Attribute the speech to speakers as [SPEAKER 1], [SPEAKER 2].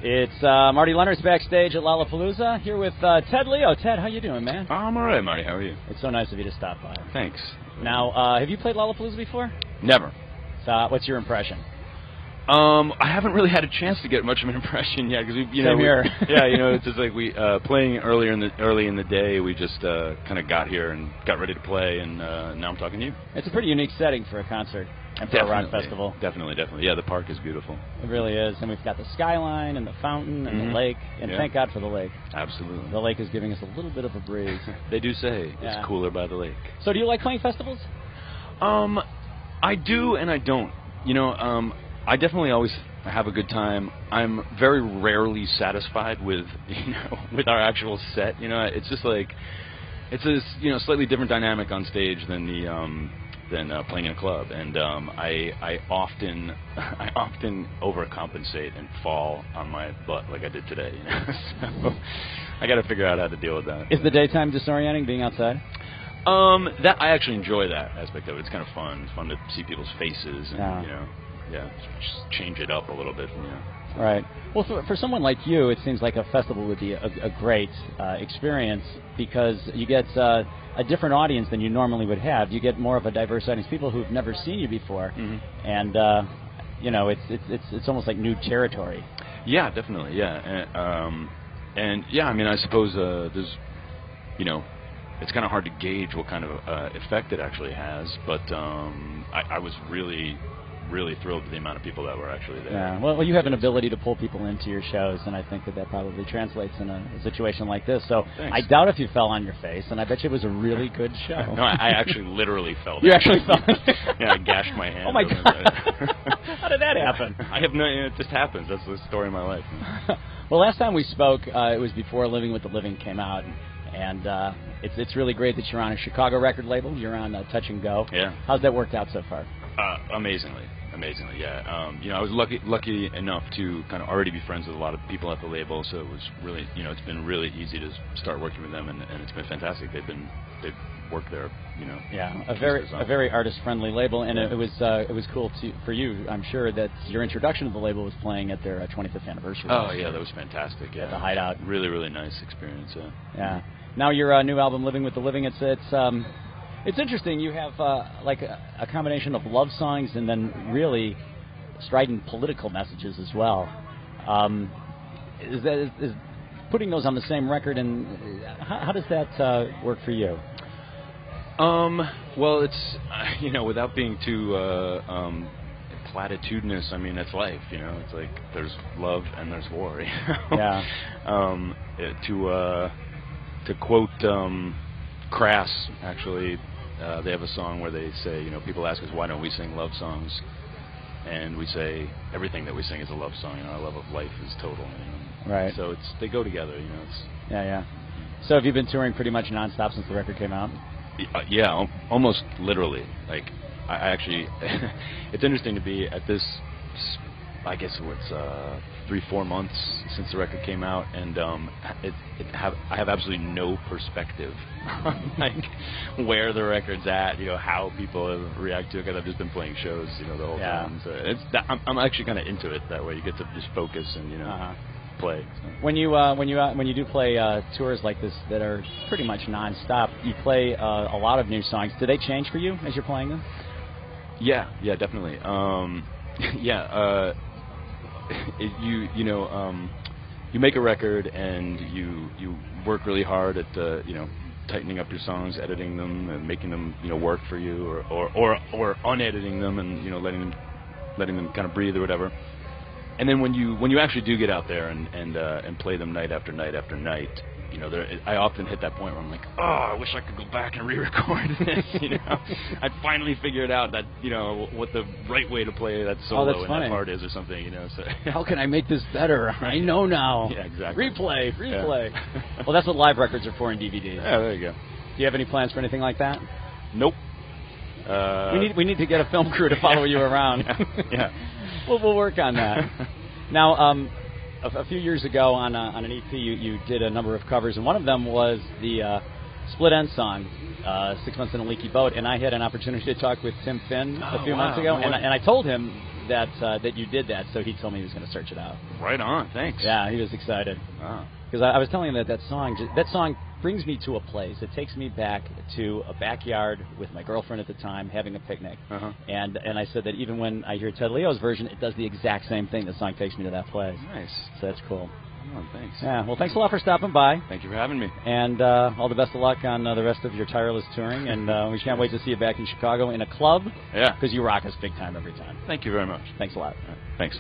[SPEAKER 1] It's Marty Lennartz backstage at Lollapalooza here with Ted Leo. Ted, how you doing, man?
[SPEAKER 2] I'm all right, Marty. How are you?
[SPEAKER 1] It's so nice of you to stop by.
[SPEAKER 2] Thanks.
[SPEAKER 1] Now, have you played Lollapalooza before?
[SPEAKER 2] Never.
[SPEAKER 1] So, what's your impression?
[SPEAKER 2] I haven't really had a chance to get much of an impression yet because
[SPEAKER 1] Same here.
[SPEAKER 2] it's just like we playing early in the day. We just kind of got here and got ready to play, and now I'm talking to you.
[SPEAKER 1] It's a pretty unique setting for a concert and for a rock festival.
[SPEAKER 2] Definitely. Yeah, the park is beautiful.
[SPEAKER 1] It really is, and we've got the skyline and the fountain and the lake, and thank God for the lake.
[SPEAKER 2] Absolutely.
[SPEAKER 1] The lake is giving us a little bit of a breeze.
[SPEAKER 2] They do say it's cooler by the lake.
[SPEAKER 1] So, do you like playing festivals?
[SPEAKER 2] I do and I don't. I definitely always have a good time. I'm very rarely satisfied with with our actual set. It's just like it's a slightly different dynamic on stage than playing in a club, and I often overcompensate and fall on my butt like I did today. So I got to figure out how to deal with that.
[SPEAKER 1] Is the daytime disorienting being outside?
[SPEAKER 2] That I actually enjoy that aspect of it. It's kind of fun. It's fun to see people's faces and just change it up a little bit.
[SPEAKER 1] Right. Well, for someone like you, it seems like a festival would be a great experience because you get a different audience than you normally would have. You get more of a diverse audience, people who've never seen you before, and it's almost like new territory.
[SPEAKER 2] Yeah, definitely. Yeah, and I suppose there's it's kind of hard to gauge what kind of effect it actually has, but I was really thrilled with the amount of people that were actually there.
[SPEAKER 1] Yeah, well, you have an ability to pull people into your shows, and I think that probably translates in a situation like this. So
[SPEAKER 2] thanks.
[SPEAKER 1] I doubt if you fell on your face, and I bet you it was a really good show.
[SPEAKER 2] No, I actually literally fell.
[SPEAKER 1] You actually fell?
[SPEAKER 2] Yeah, I gashed my hand.
[SPEAKER 1] Oh, my God. How did that happen?
[SPEAKER 2] I have no, it just happens. That's the story of my life.
[SPEAKER 1] Well, last time we spoke, it was before Living with the Living came out, and it's really great that you're on a Chicago record label. You're on Touch and Go.
[SPEAKER 2] Yeah.
[SPEAKER 1] How's that worked out so far?
[SPEAKER 2] Amazingly, yeah. I was lucky enough to kind of already be friends with a lot of people at the label, so it was really, it's been really easy to start working with them, and it's been fantastic. They've worked there,
[SPEAKER 1] Yeah, a very artist-friendly label, and it was cool for you. I'm sure that your introduction to the label was playing at their 25th anniversary.
[SPEAKER 2] Oh yeah, that was fantastic. Yeah,
[SPEAKER 1] at the Hideout.
[SPEAKER 2] Really nice experience.
[SPEAKER 1] Yeah. Now your new album, Living with the Living, it's interesting. You have like a combination of love songs and then really strident political messages as well. Is putting those on the same record, and how does that work for you?
[SPEAKER 2] Well, it's without being too platitudinous. I mean, it's life. It's like there's love and there's war.
[SPEAKER 1] Yeah.
[SPEAKER 2] To quote Crass, actually, they have a song where they say, people ask us why don't we sing love songs, and we say everything that we sing is a love song. Our love of life is total.
[SPEAKER 1] Right.
[SPEAKER 2] So they go together.
[SPEAKER 1] Yeah. So have you been touring pretty much nonstop since the record came out?
[SPEAKER 2] Yeah, almost literally. Like I actually, it's interesting to be at this. I guess it's 3-4 months since the record came out, and I have absolutely no perspective on like where the record's at, how people have react to it, because I've just been playing shows, the whole time. So I'm actually kind of into it that way. You get to just focus and play. So.
[SPEAKER 1] When you do play tours like this that are pretty much nonstop, you play a lot of new songs. Do they change for you as you're playing them?
[SPEAKER 2] Yeah, definitely. You make a record and you work really hard at tightening up your songs, editing them, and making them work for you, or unediting them and letting them kind of breathe or whatever. And then when you actually do get out there and play them night after night after night, I often hit that point where I'm like, oh, I wish I could go back and re-record this. I finally figured out that what the right way to play that solo and that part is or something. So
[SPEAKER 1] how can I make this better? I know now.
[SPEAKER 2] Yeah, exactly.
[SPEAKER 1] Replay.
[SPEAKER 2] Yeah.
[SPEAKER 1] Well, that's what live records are for in DVDs.
[SPEAKER 2] Yeah, there you go.
[SPEAKER 1] Do you have any plans for anything like that?
[SPEAKER 2] Nope.
[SPEAKER 1] We need to get a film crew to follow you around.
[SPEAKER 2] Yeah.
[SPEAKER 1] We'll work on that. Now, a few years ago on an EP, you did a number of covers, and one of them was the Split End song, 6 Months in a Leaky Boat, and I had an opportunity to talk with Tim Finn a few months ago, and I told him that you did that, so he told me he was going to search it out.
[SPEAKER 2] Right on. Thanks.
[SPEAKER 1] Yeah, he was excited.
[SPEAKER 2] Wow.
[SPEAKER 1] Because I was telling him that song brings me to a place. It takes me back to a backyard with my girlfriend at the time, having a picnic.
[SPEAKER 2] Uh-huh.
[SPEAKER 1] And I said that even when I hear Ted Leo's version, it does the exact same thing. The song takes me to that place.
[SPEAKER 2] Nice.
[SPEAKER 1] So that's cool.
[SPEAKER 2] Oh, thanks.
[SPEAKER 1] Yeah, well, thanks a lot for stopping by.
[SPEAKER 2] Thank you for having me.
[SPEAKER 1] And all the best of luck on the rest of your tireless touring. And we can't wait to see you back in Chicago in a club.
[SPEAKER 2] Yeah.
[SPEAKER 1] Because you rock us big time every time.
[SPEAKER 2] Thank you very much.
[SPEAKER 1] Thanks a lot.
[SPEAKER 2] Thanks.